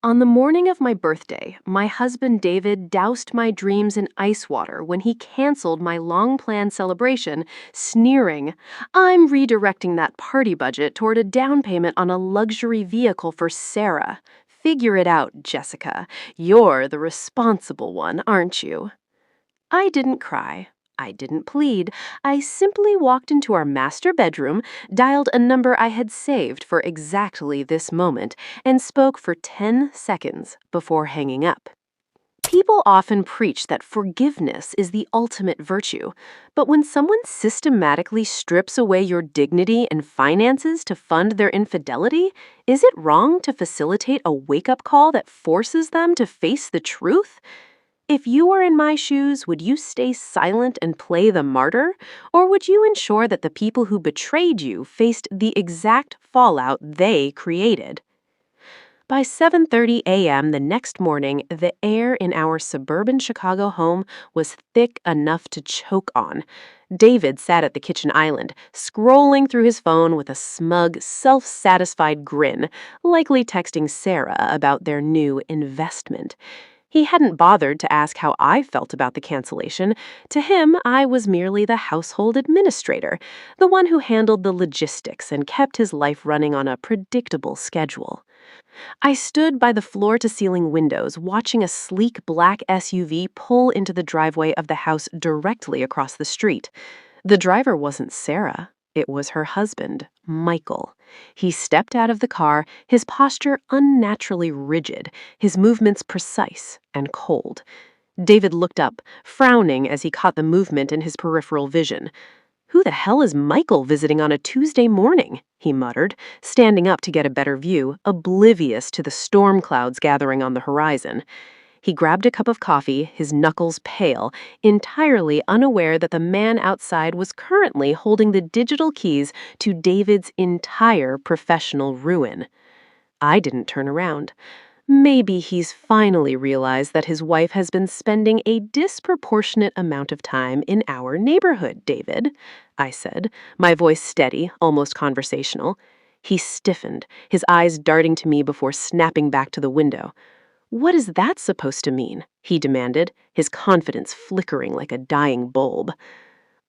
On the morning of my birthday, my husband David doused my dreams in ice water when he canceled my long-planned celebration, sneering, "I'm redirecting that party budget toward a down payment on a luxury vehicle for Sarah. Figure it out, Jessica. You're the responsible one, aren't you?" I didn't cry. I didn't plead. I simply walked into our master bedroom, dialed a number I had saved for exactly this moment, and spoke for 10 seconds before hanging up. People often preach that forgiveness is the ultimate virtue, but when someone systematically strips away your dignity and finances to fund their infidelity, is it wrong to facilitate a wake-up call that forces them to face the truth? If you were in my shoes, would you stay silent and play the martyr? Or would you ensure that the people who betrayed you faced the exact fallout they created? By 7:30 a.m. the next morning, the air in our suburban Chicago home was thick enough to choke on. David sat at the kitchen island, scrolling through his phone with a smug, self-satisfied grin, likely texting Sarah about their new investment. He hadn't bothered to ask how I felt about the cancellation. To him, I was merely the household administrator, the one who handled the logistics and kept his life running on a predictable schedule. I stood by the floor-to-ceiling windows, watching a sleek black SUV pull into the driveway of the house directly across the street. The driver wasn't Sarah. It was her husband, Michael. He stepped out of the car, his posture unnaturally rigid, his movements precise and cold. David looked up, frowning as he caught the movement in his peripheral vision. "Who the hell is Michael visiting on a Tuesday morning?" he muttered, standing up to get a better view, oblivious to the storm clouds gathering on the horizon. He grabbed a cup of coffee, his knuckles pale, entirely unaware that the man outside was currently holding the digital keys to David's entire professional ruin. I didn't turn around. Maybe he's finally realized that his wife has been spending a disproportionate amount of time in our neighborhood, David, I said, my voice steady, almost conversational. He stiffened, his eyes darting to me before snapping back to the window. "What is that supposed to mean?" he demanded, his confidence flickering like a dying bulb.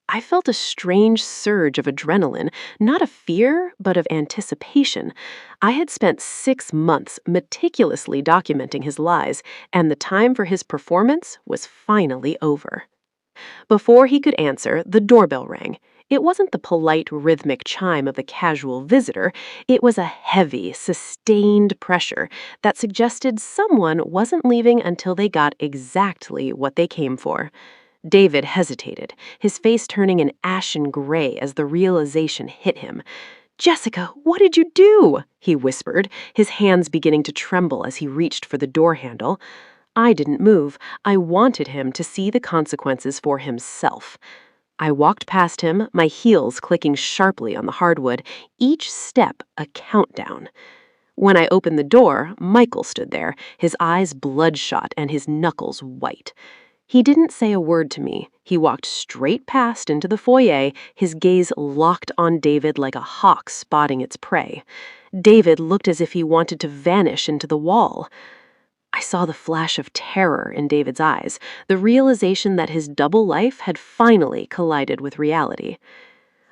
I felt a strange surge of adrenaline, not of fear, but of anticipation. I had spent 6 months meticulously documenting his lies, and the time for his performance was finally over. Before he could answer, the doorbell rang. It wasn't the polite, rhythmic chime of a casual visitor. It was a heavy, sustained pressure that suggested someone wasn't leaving until they got exactly what they came for. David hesitated, his face turning an ashen gray as the realization hit him. "Jessica, what did you do?" he whispered, his hands beginning to tremble as he reached for the door handle. I didn't move. I wanted him to see the consequences for himself. I walked past him, my heels clicking sharply on the hardwood, each step a countdown. When I opened the door, Michael stood there, his eyes bloodshot and his knuckles white. He didn't say a word to me. He walked straight past into the foyer, his gaze locked on David like a hawk spotting its prey. David looked as if he wanted to vanish into the wall. I saw the flash of terror in David's eyes, the realization that his double life had finally collided with reality.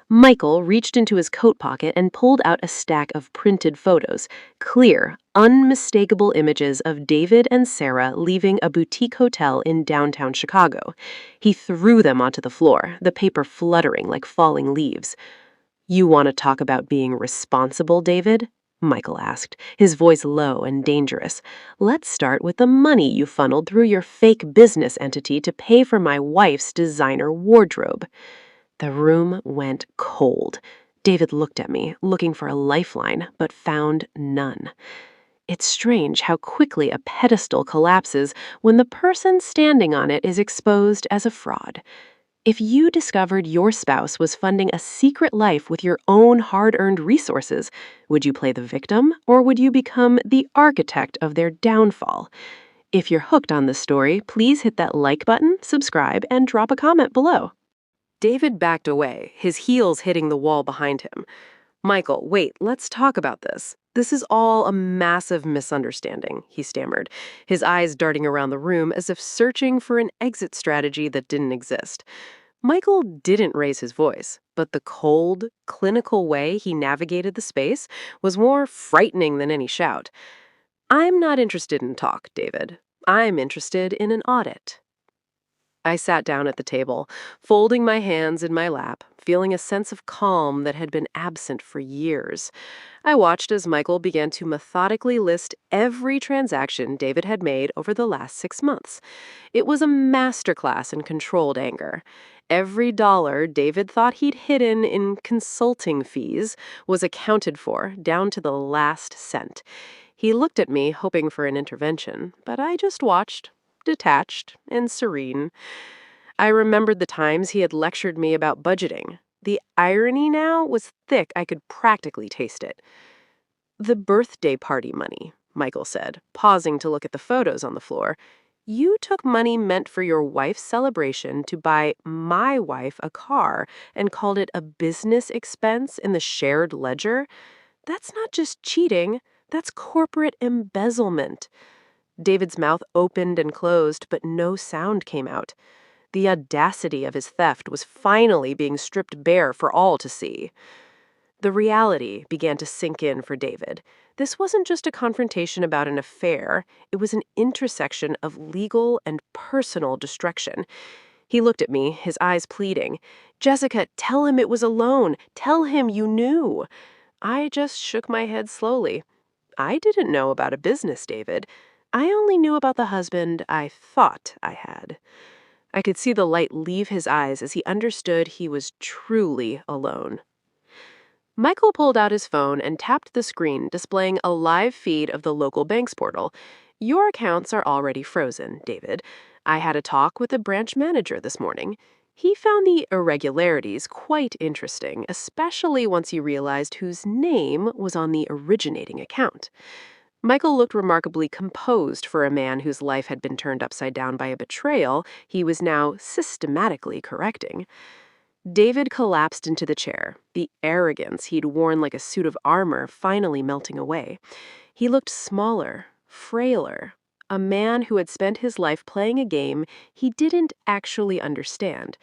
Michael reached into his coat pocket and pulled out a stack of printed photos, clear, unmistakable images of David and Sarah leaving a boutique hotel in downtown Chicago. He threw them onto the floor, the paper fluttering like falling leaves. "You want to talk about being responsible, David?" Michael asked, his voice low and dangerous. "Let's start with the money you funneled through your fake business entity to pay for my wife's designer wardrobe." The room went cold. David looked at me, looking for a lifeline, but found none. It's strange how quickly a pedestal collapses when the person standing on it is exposed as a fraud. If you discovered your spouse was funding a secret life with your own hard-earned resources, would you play the victim, or would you become the architect of their downfall? If you're hooked on this story, please hit that like button, subscribe, and drop a comment below. David backed away, his heels hitting the wall behind him. "Michael, wait, let's talk about this." This is all a massive misunderstanding, he stammered, his eyes darting around the room as if searching for an exit strategy that didn't exist. Michael didn't raise his voice, but the cold, clinical way he navigated the space was more frightening than any shout. I'm not interested in talk, David. I'm interested in an audit. I sat down at the table, folding my hands in my lap, feeling a sense of calm that had been absent for years. I watched as Michael began to methodically list every transaction David had made over the last 6 months. It was a masterclass in controlled anger. Every dollar David thought he'd hidden in consulting fees was accounted for, down to the last cent. He looked at me, hoping for an intervention, but I just watched, detached and serene. I remembered the times he had lectured me about budgeting. The irony now was thick, I could practically taste it. The birthday party money, Michael said, pausing to look at the photos on the floor. You took money meant for your wife's celebration to buy my wife a car and called it a business expense in the shared ledger? That's not just cheating, that's corporate embezzlement. David's mouth opened and closed, but no sound came out. The audacity of his theft was finally being stripped bare for all to see. The reality began to sink in for David. This wasn't just a confrontation about an affair, it was an intersection of legal and personal destruction. He looked at me, his eyes pleading. Jessica, tell him it was a loan. Tell him you knew. I just shook my head slowly. I didn't know about a business, David. I only knew about the husband I thought I had. I could see the light leave his eyes as he understood he was truly alone. Michael pulled out his phone and tapped the screen, displaying a live feed of the local bank's portal. Your accounts are already frozen, David. I had a talk with the branch manager this morning. He found the irregularities quite interesting, especially once he realized whose name was on the originating account. Michael looked remarkably composed for a man whose life had been turned upside down by a betrayal he was now systematically correcting. David collapsed into the chair, the arrogance he'd worn like a suit of armor finally melting away. He looked smaller, frailer, a man who had spent his life playing a game he didn't actually understand.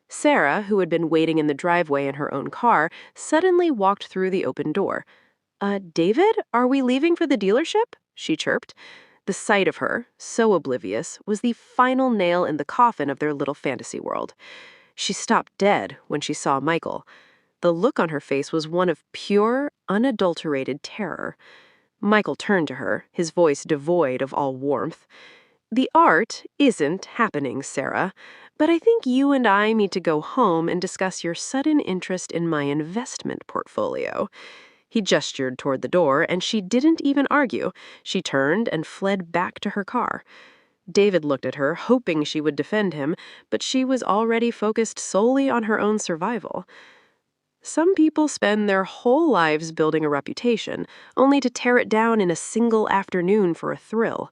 Sarah, who had been waiting in the driveway in her own car, suddenly walked through the open door. David, are we leaving for the dealership? She chirped. The sight of her, so oblivious, was the final nail in the coffin of their little fantasy world. She stopped dead when she saw Michael. The look on her face was one of pure, unadulterated terror. Michael turned to her, his voice devoid of all warmth. The art isn't happening, Sarah, but I think you and I need to go home and discuss your sudden interest in my investment portfolio. He gestured toward the door, and she didn't even argue. She turned and fled back to her car. David looked at her, hoping she would defend him, but she was already focused solely on her own survival. Some people spend their whole lives building a reputation, only to tear it down in a single afternoon for a thrill.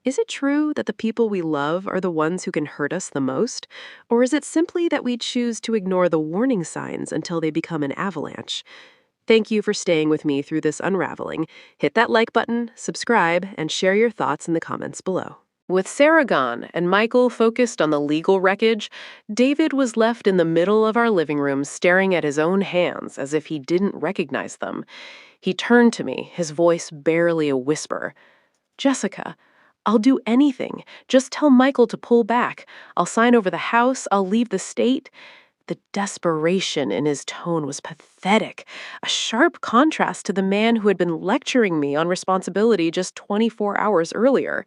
Is it true that the people we love are the ones who can hurt us the most? Or is it simply that we choose to ignore the warning signs until they become an avalanche? Thank you for staying with me through this unraveling. Hit that like button, subscribe, and share your thoughts in the comments below. With Sarah gone and Michael focused on the legal wreckage, David was left in the middle of our living room staring at his own hands as if he didn't recognize them. He turned to me, his voice barely a whisper. Jessica, I'll do anything. Just tell Michael to pull back. I'll sign over the house. I'll leave the state. The desperation in his tone was pathetic, a sharp contrast to the man who had been lecturing me on responsibility just 24 hours earlier.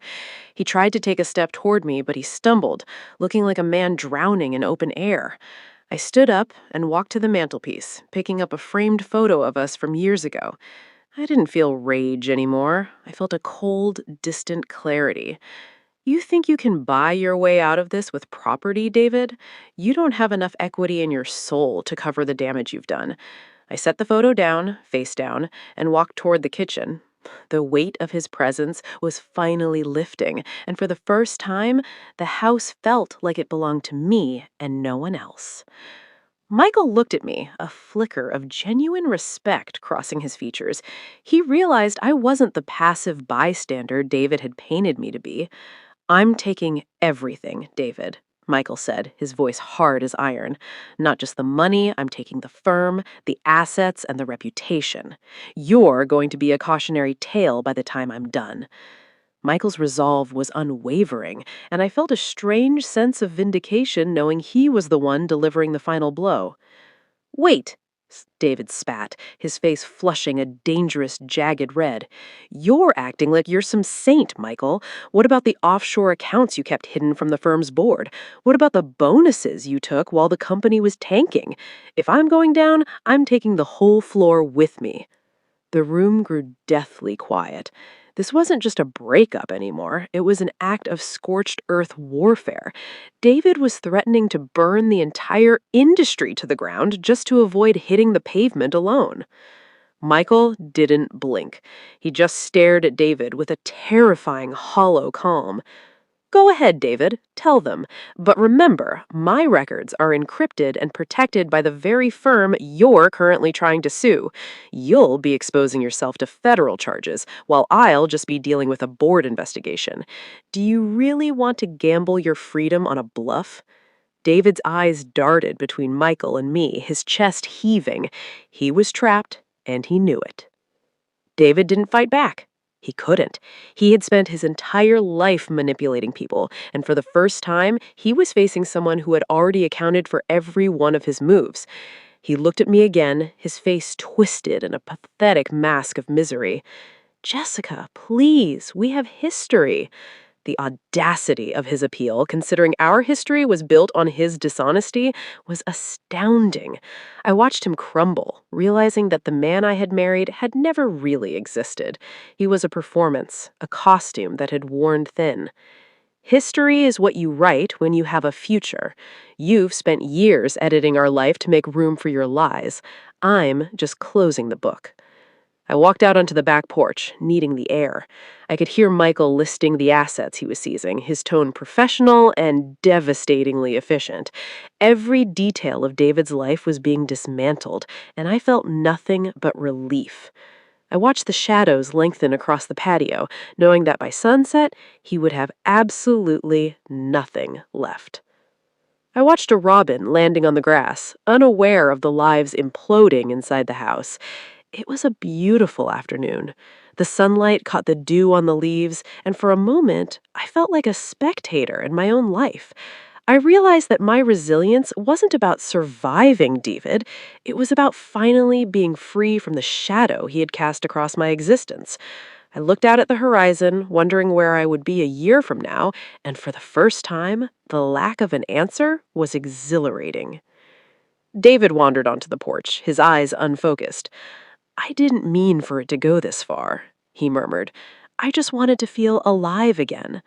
He tried to take a step toward me, but he stumbled, looking like a man drowning in open air. I stood up and walked to the mantelpiece, picking up a framed photo of us from years ago. I didn't feel rage anymore. I felt a cold, distant clarity. You think you can buy your way out of this with property, David? You don't have enough equity in your soul to cover the damage you've done. I set the photo down, face down, and walked toward the kitchen. The weight of his presence was finally lifting, and for the first time, the house felt like it belonged to me and no one else. Michael looked at me, a flicker of genuine respect crossing his features. He realized I wasn't the passive bystander David had painted me to be. "I'm taking everything, David," Michael said, his voice hard as iron. "Not just the money, I'm taking the firm, the assets, and the reputation. You're going to be a cautionary tale by the time I'm done." Michael's resolve was unwavering, and I felt a strange sense of vindication knowing he was the one delivering the final blow. "Wait!" David spat, his face flushing a dangerous, jagged red. "You're acting like you're some saint, Michael. What about the offshore accounts you kept hidden from the firm's board? What about the bonuses you took while the company was tanking? If I'm going down, I'm taking the whole floor with me." The room grew deathly quiet. This wasn't just a breakup anymore, it was an act of scorched earth warfare. David was threatening to burn the entire industry to the ground just to avoid hitting the pavement alone. Michael didn't blink. He just stared at David with a terrifying, hollow calm. "Go ahead, David, tell them. But remember, my records are encrypted and protected by the very firm you're currently trying to sue. You'll be exposing yourself to federal charges, while I'll just be dealing with a board investigation. Do you really want to gamble your freedom on a bluff?" David's eyes darted between Michael and me, his chest heaving. He was trapped, and he knew it. David didn't fight back. He couldn't. He had spent his entire life manipulating people, and for the first time, he was facing someone who had already accounted for every one of his moves. He looked at me again, his face twisted in a pathetic mask of misery. "Jessica, please, we have history." The audacity of his appeal, considering our history was built on his dishonesty, was astounding. I watched him crumble, realizing that the man I had married had never really existed. He was a performance, a costume that had worn thin. History is what you write when you have a future. You've spent years editing our life to make room for your lies. I'm just closing the book. I walked out onto the back porch, needing the air. I could hear Michael listing the assets he was seizing, his tone professional and devastatingly efficient. Every detail of David's life was being dismantled, and I felt nothing but relief. I watched the shadows lengthen across the patio, knowing that by sunset, he would have absolutely nothing left. I watched a robin landing on the grass, unaware of the lives imploding inside the house. It was a beautiful afternoon. The sunlight caught the dew on the leaves, and for a moment, I felt like a spectator in my own life. I realized that my resilience wasn't about surviving David, it was about finally being free from the shadow he had cast across my existence. I looked out at the horizon, wondering where I would be a year from now, and for the first time, the lack of an answer was exhilarating. David wandered onto the porch, his eyes unfocused. "I didn't mean for it to go this far," he murmured. "I just wanted to feel alive again."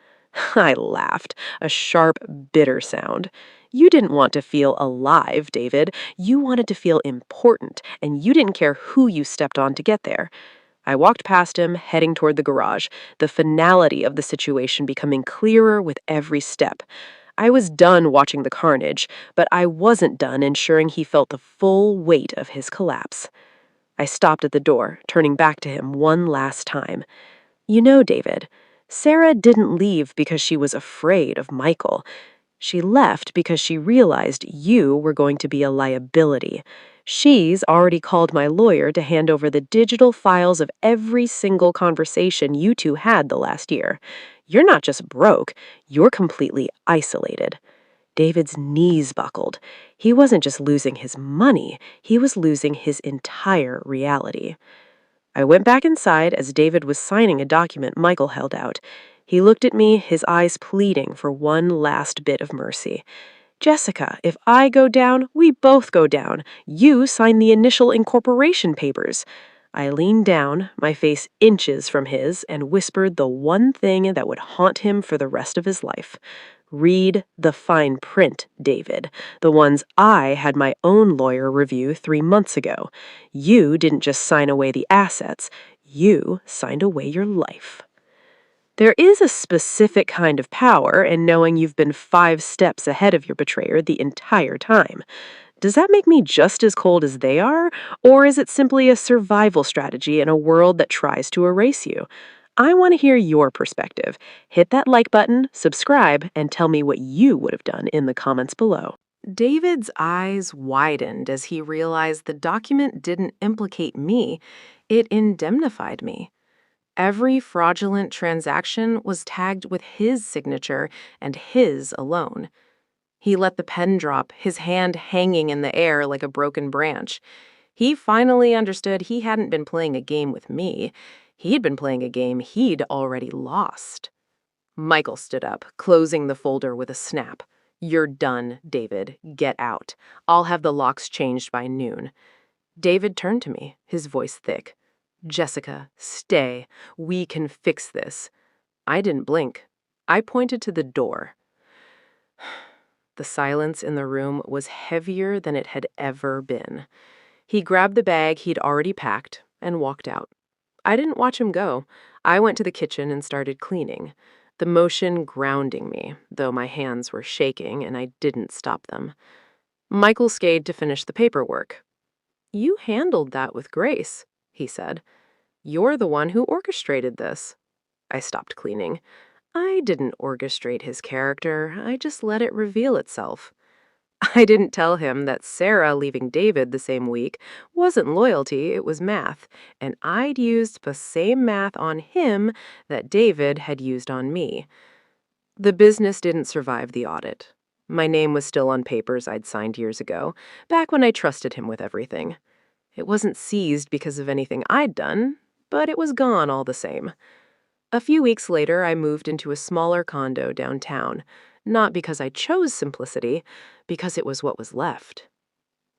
I laughed, a sharp, bitter sound. "You didn't want to feel alive, David. You wanted to feel important, and you didn't care who you stepped on to get there." I walked past him, heading toward the garage, the finality of the situation becoming clearer with every step. I was done watching the carnage, but I wasn't done ensuring he felt the full weight of his collapse. I stopped at the door, turning back to him one last time. "You know, David, Sarah didn't leave because she was afraid of Michael. She left because she realized you were going to be a liability. She's already called my lawyer to hand over the digital files of every single conversation you two had the last year. You're not just broke, you're completely isolated." David's knees buckled. He wasn't just losing his money, he was losing his entire reality. I went back inside as David was signing a document Michael held out. He looked at me, his eyes pleading for one last bit of mercy. "Jessica, if I go down, we both go down. You signed the initial incorporation papers." I leaned down, my face inches from his, and whispered the one thing that would haunt him for the rest of his life. "Read the fine print, David. The ones I had my own lawyer review 3 months ago. You didn't just sign away the assets, you signed away your life." There is a specific kind of power in knowing you've been 5 steps ahead of your betrayer the entire time. Does that make me just as cold as they are? Or is it simply a survival strategy in a world that tries to erase you? I want to hear your perspective. Hit that like button, subscribe, and tell me what you would have done in the comments below. David's eyes widened as he realized the document didn't implicate me, it indemnified me. Every fraudulent transaction was tagged with his signature and his alone. He let the pen drop, his hand hanging in the air like a broken branch. He finally understood he hadn't been playing a game with me. He'd been playing a game he'd already lost. Michael stood up, closing the folder with a snap. "You're done, David. Get out. I'll have the locks changed by noon." David turned to me, his voice thick. "Jessica, stay. We can fix this." I didn't blink. I pointed to the door. The silence in the room was heavier than it had ever been. He grabbed the bag he'd already packed and walked out. I didn't watch him go. I went to the kitchen and started cleaning, the motion grounding me, though my hands were shaking and I didn't stop them. Michael stayed to finish the paperwork. "You handled that with grace," he said. "You're the one who orchestrated this." I stopped cleaning. I didn't orchestrate his character, I just let it reveal itself. I didn't tell him that Sarah leaving David the same week wasn't loyalty, it was math, and I'd used the same math on him that David had used on me. The business didn't survive the audit. My name was still on papers I'd signed years ago, back when I trusted him with everything. It wasn't seized because of anything I'd done, but it was gone all the same. A few weeks later, I moved into a smaller condo downtown, not because I chose simplicity, because it was what was left.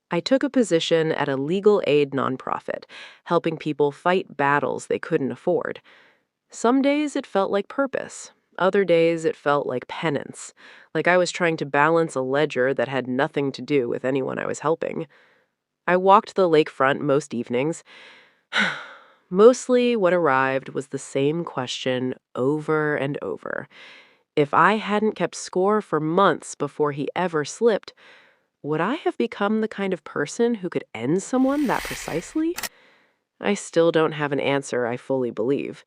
I took a position at a legal aid nonprofit, helping people fight battles they couldn't afford. Some days it felt like purpose. Other days it felt like penance, like I was trying to balance a ledger that had nothing to do with anyone I was helping. I walked the lakefront most evenings. Mostly what arrived was the same question over and over. If I hadn't kept score for months before he ever slipped, would I have become the kind of person who could end someone that precisely? I still don't have an answer I fully believe.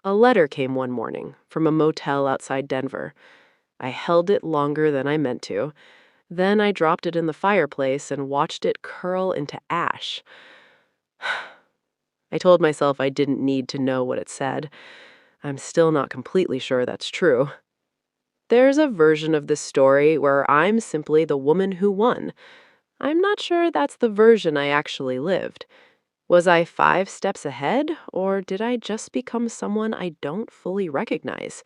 A letter came one morning from a motel outside Denver. I held it longer than I meant to. Then I dropped it in the fireplace and watched it curl into ash. I told myself I didn't need to know what it said. I'm still not completely sure that's true. There's a version of this story where I'm simply the woman who won. I'm not sure that's the version I actually lived. Was I 5 steps ahead, or did I just become someone I don't fully recognize?